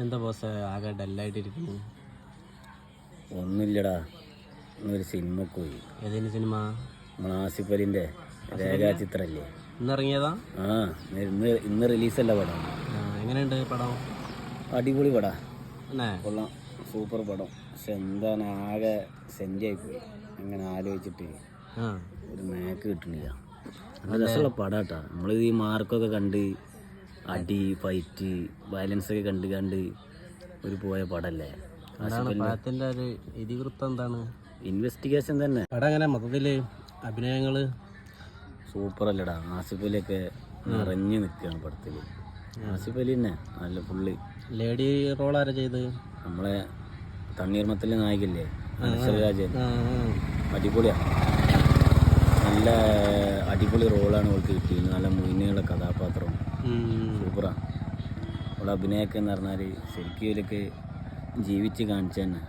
എന്താ ബോസ് ആകെ ഡല്ലായിട്ടിരിക്കുന്നു? ഒന്നുമില്ലടാ, ഇന്നൊരു സിനിമക്ക് പോയി. ഏതെങ്കിലും സിനിമ? ആസിഫ് അലിൻ്റെ രേഖാചിത്രല്ലേ, ഇന്നിറങ്ങിയതാ? ഇന്ന് റിലീസല്ല പടം. എങ്ങനെയുണ്ട് പടം? അടിപൊളി പടാ, അല്ലേ? കൊള്ളാം, സൂപ്പർ പടം. പക്ഷെ എന്താണ്, ആകെ സെൻറ്റായി പോയി. അങ്ങനെ ആലോചിച്ചിട്ട് ഒരു നേക്ക് കിട്ടണില്ല. നല്ല രസമുള്ള പടം കേട്ടാ. നമ്മൾ ഈ മാർക്കൊക്കെ കണ്ട് അടി, ഫൈറ്റ്, വയലൻസ് ഒക്കെ കണ്ട് ഒരു പോയ പടല്ലേ. പടത്തിന്റെ ഒരു ഇതിവൃത്തം എന്താണ്? ഇൻവെസ്റ്റിഗേഷൻ തന്നെ. പടം എങ്ങനെ മൊത്തത്തില് അഭിനയങ്ങള് സൂപ്പർ അല്ലടാ. ആസിഫ് അലിയൊക്കെ നിറഞ്ഞു നിൽക്കുകയാണ് പടത്തിൽ. ആസിഫ് അലി തന്നെ നല്ല ഫുള്ള്. ലേഡി റോൾ ആരാ ചെയ്ത്? നമ്മളെ തണ്ണീർമത്തലെ നായികല്ലേ, അനശ്വരരാജൻ. അടിപൊളിയാണ്, നല്ല അടിപൊളി റോളാണ് അവൾക്ക് കിട്ടിയത്. നല്ല മുന്നിലുള്ള കഥാപാത്രം സൂപ്പറാണ്. അവളുടെ അഭിനയമൊക്കെ എന്ന് പറഞ്ഞാൽ ശരിക്കും ഇതിലൊക്കെ ജീവിച്ച് കാണിച്ചു തന്നെ.